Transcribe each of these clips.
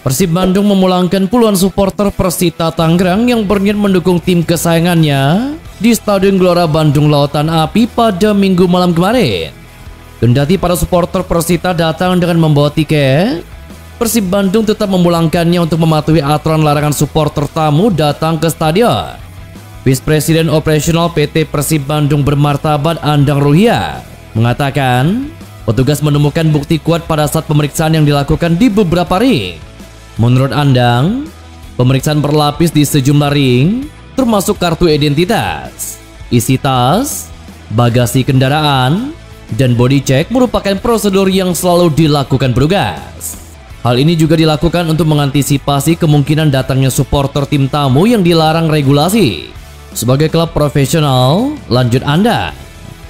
Persib Bandung memulangkan puluhan supporter Persita Tangerang yang berniat mendukung tim kesayangannya di Stadion Gelora Bandung Lautan Api pada Minggu malam kemarin. Kendati para supporter Persita datang dengan membawa tiket, Persib Bandung tetap memulangkannya untuk mematuhi aturan larangan supporter tamu datang ke stadion. Vice President Operasional PT Persib Bandung Bermartabat Andang Ruhia mengatakan, petugas menemukan bukti kuat pada saat pemeriksaan yang dilakukan di beberapa ring. Menurut Andang, pemeriksaan berlapis di sejumlah ring, termasuk kartu identitas, isi tas, bagasi kendaraan, dan body check merupakan prosedur yang selalu dilakukan petugas. Hal ini juga dilakukan untuk mengantisipasi kemungkinan datangnya supporter tim tamu yang dilarang regulasi. Sebagai klub profesional, lanjut Andang,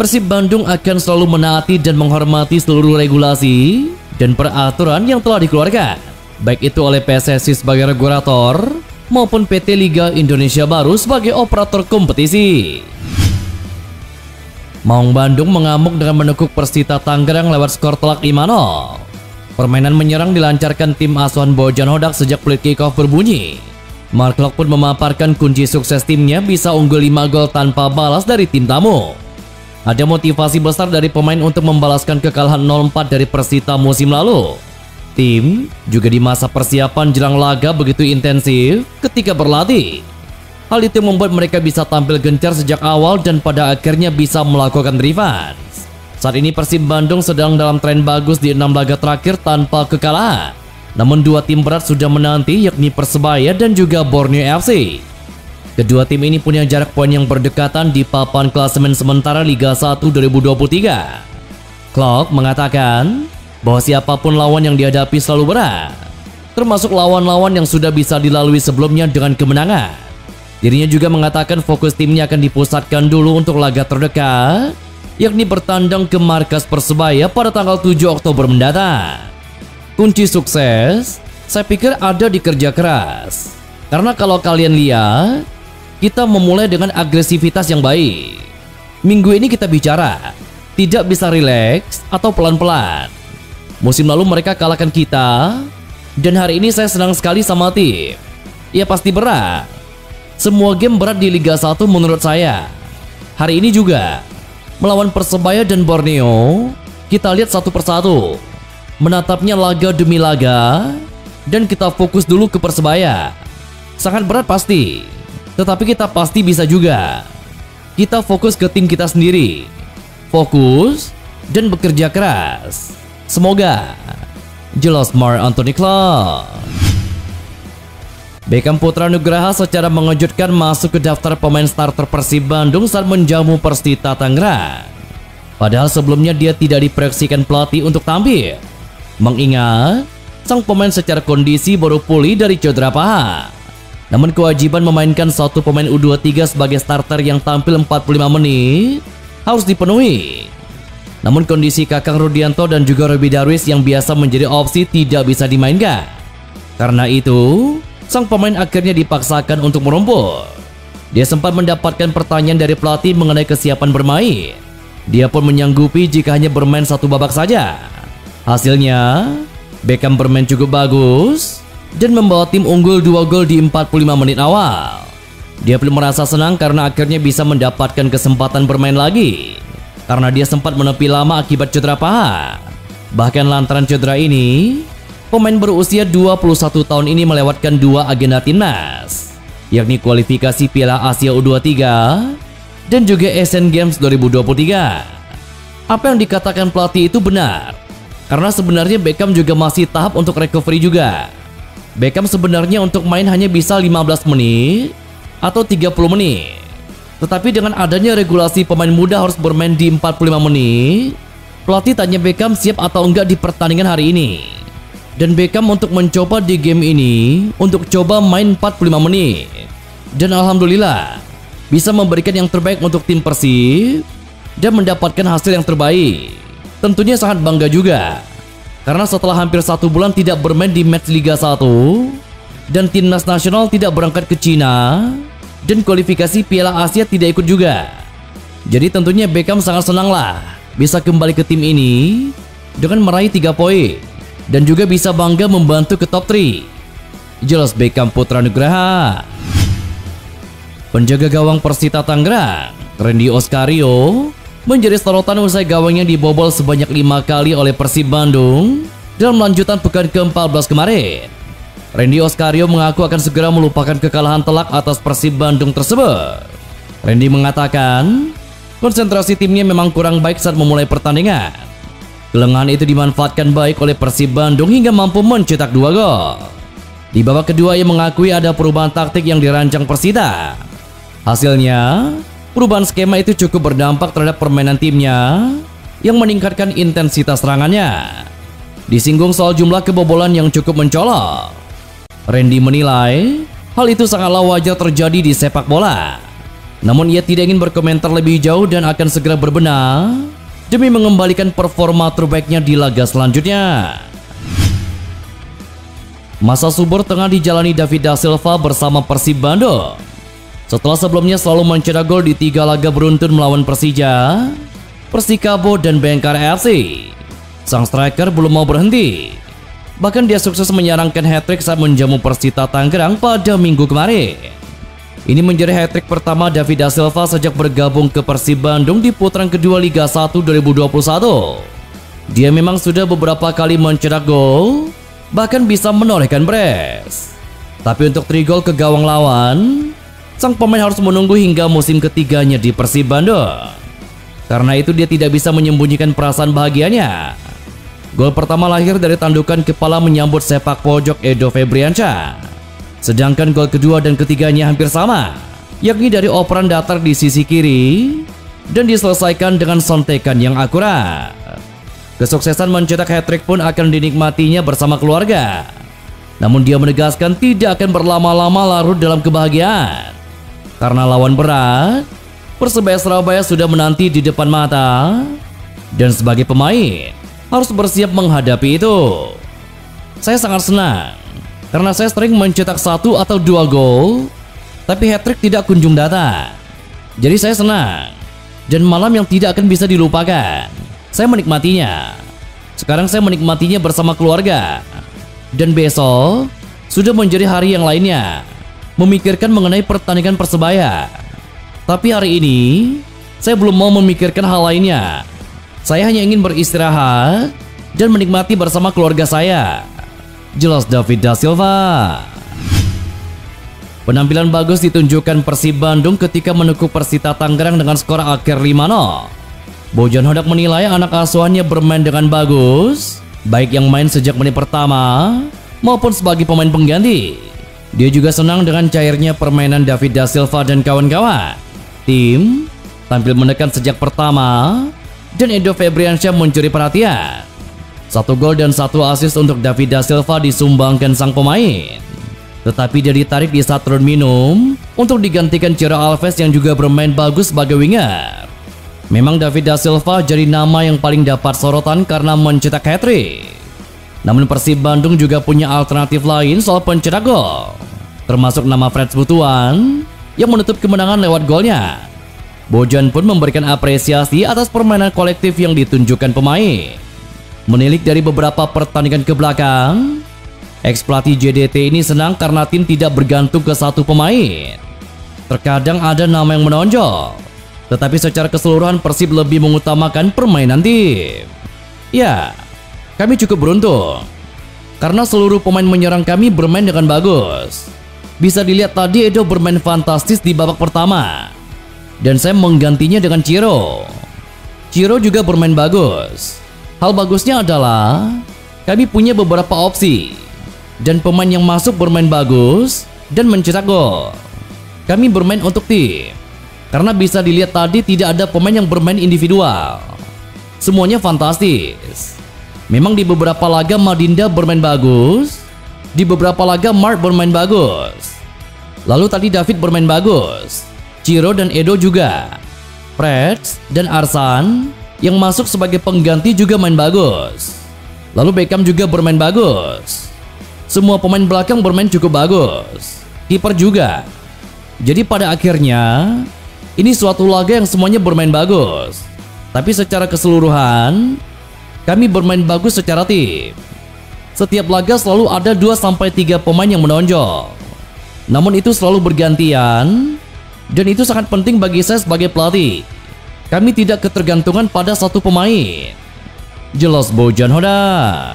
Persib Bandung akan selalu menaati dan menghormati seluruh regulasi dan peraturan yang telah dikeluarkan, baik itu oleh PSSI sebagai regulator maupun PT Liga Indonesia Baru sebagai operator kompetisi. Maung Bandung mengamuk dengan menekuk Persita Tangerang lewat skor telak 5-0. Permainan menyerang dilancarkan tim asuhan Bojan Hodak sejak peluit kick-off berbunyi. Mark Locke pun memaparkan kunci sukses timnya bisa unggul 5 gol tanpa balas dari tim tamu. Ada motivasi besar dari pemain untuk membalaskan kekalahan 0-4 dari Persita musim lalu. Tim juga di masa persiapan jelang laga begitu intensif ketika berlatih. Hal itu membuat mereka bisa tampil gencar sejak awal dan pada akhirnya bisa melakukan revenge. Saat ini Persib Bandung sedang dalam tren bagus di 6 laga terakhir tanpa kekalahan. Namun dua tim berat sudah menanti, yakni Persebaya dan juga Borneo FC. Kedua tim ini punya jarak poin yang berdekatan di papan klasemen sementara Liga 1 2023. Klopp mengatakan bahwa siapapun lawan yang dihadapi selalu berat, termasuk lawan-lawan yang sudah bisa dilalui sebelumnya dengan kemenangan. Dirinya juga mengatakan fokus timnya akan dipusatkan dulu untuk laga terdekat, yakni bertandang ke markas Persebaya pada tanggal 7 Oktober mendatang. Kunci sukses, saya pikir ada di kerja keras. Karena kalau kalian lihat, kita memulai dengan agresivitas yang baik. Minggu ini kita bicara, tidak bisa rileks atau pelan-pelan. Musim lalu mereka kalahkan kita, dan hari ini saya senang sekali sama tim. Ya pasti berat. Semua game berat di Liga 1 menurut saya. Hari ini juga, melawan Persebaya dan Borneo, kita lihat satu persatu. Menatapnya laga demi laga, dan kita fokus dulu ke Persebaya. Sangat berat pasti, tetapi kita pasti bisa juga. Kita fokus ke tim kita sendiri. Fokus dan bekerja keras. Semoga. Jelas Mark Anthony Clark. Beckham Putra Nugraha secara mengejutkan masuk ke daftar pemain starter Persib Bandung saat menjamu Persita Tangerang. Padahal sebelumnya dia tidak diproyeksikan pelatih untuk tampil. Mengingat sang pemain secara kondisi baru pulih dari cedera paha. Namun kewajiban memainkan satu pemain U23 sebagai starter yang tampil 45 menit harus dipenuhi. Namun kondisi Kakang Rudianto dan juga Roby Darwis yang biasa menjadi opsi tidak bisa dimainkan. Karena itu, sang pemain akhirnya dipaksakan untuk merumput. Dia sempat mendapatkan pertanyaan dari pelatih mengenai kesiapan bermain. Dia pun menyanggupi jika hanya bermain satu babak saja. Hasilnya, Beckham bermain cukup bagus dan membawa tim unggul 2 gol di 45 menit awal. Dia pun merasa senang karena akhirnya bisa mendapatkan kesempatan bermain lagi. Karena dia sempat menepi lama akibat cedera paha. Bahkan lantaran cedera ini, pemain berusia 21 tahun ini melewatkan 2 agenda timnas, yakni kualifikasi Piala Asia U23 dan juga Asian Games 2023. Apa yang dikatakan pelatih itu benar, karena sebenarnya Beckham juga masih tahap untuk recovery juga. Beckham sebenarnya untuk main hanya bisa 15 menit atau 30 menit. Tetapi dengan adanya regulasi pemain muda harus bermain di 45 menit, pelatih tanya Beckham siap atau enggak di pertandingan hari ini. Dan Beckham untuk mencoba di game ini untuk coba main 45 menit. Dan alhamdulillah bisa memberikan yang terbaik untuk tim Persib dan mendapatkan hasil yang terbaik. Tentunya sangat bangga juga. Karena setelah hampir 1 bulan tidak bermain di match Liga 1 dan timnas nasional tidak berangkat ke Cina dan kualifikasi Piala Asia tidak ikut juga. Jadi tentunya Beckham sangat senang lah bisa kembali ke tim ini dengan meraih 3 poin dan juga bisa bangga membantu ke top 3. jelas Beckham Putra Nugraha. Penjaga gawang Persita Tangerang, Randy Oskario, menjadi sorotan usai gawangnya dibobol sebanyak 5 kali oleh Persib Bandung dalam lanjutan pekan ke-14 kemarin. Randy Oskario mengaku akan segera melupakan kekalahan telak atas Persib Bandung tersebut. Randy mengatakan, konsentrasi timnya memang kurang baik saat memulai pertandingan. Kelengahan itu dimanfaatkan baik oleh Persib Bandung hingga mampu mencetak 2 gol. Di babak kedua ia mengakui ada perubahan taktik yang dirancang Persita. Hasilnya, perubahan skema itu cukup berdampak terhadap permainan timnya yang meningkatkan intensitas serangannya. Disinggung soal jumlah kebobolan yang cukup mencolok, Randy menilai hal itu sangatlah wajar terjadi di sepak bola. Namun ia tidak ingin berkomentar lebih jauh dan akan segera berbenah demi mengembalikan performa terbaiknya di laga selanjutnya. Masa subur tengah dijalani David Da Silva bersama Persib Bandung. Setelah sebelumnya selalu mencetak gol di 3 laga beruntun melawan Persija, Persikabo, dan Bayangkara FC, sang striker belum mau berhenti. Bahkan dia sukses menyarankan hat-trick saat menjamu Persita Tangerang pada minggu kemarin. Ini menjadi hat-trick pertama David Da Silva sejak bergabung ke Persib Bandung di putaran kedua Liga 1 2021. Dia memang sudah beberapa kali mencetak gol, bahkan bisa menorehkan brace. Tapi untuk 3 gol ke gawang lawan, sang pemain harus menunggu hingga musim ketiganya di Persib Bandung. Karena itu dia tidak bisa menyembunyikan perasaan bahagianya. Gol pertama lahir dari tandukan kepala menyambut sepak pojok Edo Febriansyah. Sedangkan gol kedua dan ketiganya hampir sama, yakni dari operan datar di sisi kiri dan diselesaikan dengan sontekan yang akurat. Kesuksesan mencetak hat-trick pun akan dinikmatinya bersama keluarga. Namun dia menegaskan tidak akan berlama-lama larut dalam kebahagiaan. Karena lawan berat, Persebaya Surabaya sudah menanti di depan mata, dan sebagai pemain harus bersiap menghadapi itu. Saya sangat senang karena saya sering mencetak 1 atau 2 gol, tapi hat-trick tidak kunjung datang. Jadi saya senang, dan malam yang tidak akan bisa dilupakan. Saya menikmatinya. Sekarang saya menikmatinya bersama keluarga. Dan besok sudah menjadi hari yang lainnya, memikirkan mengenai pertandingan Persebaya. Tapi hari ini saya belum mau memikirkan hal lainnya. Saya hanya ingin beristirahat dan menikmati bersama keluarga saya, jelas David Da Silva. Penampilan bagus ditunjukkan Persib Bandung ketika menekuk Persita Tangerang dengan skor akhir 5-0. Bojan Hodak menilai anak asuhannya bermain dengan bagus, baik yang main sejak menit pertama maupun sebagai pemain pengganti. Dia juga senang dengan cairnya permainan David Da Silva dan kawan-kawan. Tim tampil menekan sejak pertama, dan Edo Febriansyah mencuri perhatian. 1 gol dan 1 assist untuk David Da Silva disumbangkan sang pemain. Tetapi dia ditarik di saat turun minum untuk digantikan Ciro Alves yang juga bermain bagus sebagai winger. Memang David Da Silva jadi nama yang paling dapat sorotan karena mencetak hat-trick. Namun Persib Bandung juga punya alternatif lain soal pencetak gol, termasuk nama Freds Butuan yang menutup kemenangan lewat golnya. Bojan pun memberikan apresiasi atas permainan kolektif yang ditunjukkan pemain. Menilik dari beberapa pertandingan ke belakang, ex-pelatih JDT ini senang karena tim tidak bergantung ke satu pemain. Terkadang ada nama yang menonjol, tetapi secara keseluruhan Persib lebih mengutamakan permainan tim. Ya, kami cukup beruntung karena seluruh pemain menyerang kami bermain dengan bagus. Bisa dilihat tadi Edo bermain fantastis di babak pertama, dan saya menggantinya dengan Ciro. Ciro juga bermain bagus. Hal bagusnya adalah kami punya beberapa opsi, dan pemain yang masuk bermain bagus dan mencetak gol. Kami bermain untuk tim, karena bisa dilihat tadi tidak ada pemain yang bermain individual. Semuanya fantastis. Memang di beberapa laga Madinda bermain bagus, di beberapa laga Mark bermain bagus. Lalu tadi David bermain bagus, Ciro dan Edo juga. Freds dan Arsan yang masuk sebagai pengganti juga main bagus. Lalu Beckham juga bermain bagus. Semua pemain belakang bermain cukup bagus. Kiper juga. Jadi pada akhirnya ini suatu laga yang semuanya bermain bagus. Tapi secara keseluruhan kami bermain bagus secara tim. Setiap laga selalu ada 2-3 pemain yang menonjol. Namun itu selalu bergantian, dan itu sangat penting bagi saya sebagai pelatih. Kami tidak ketergantungan pada satu pemain. Jelas Bojan Hoda.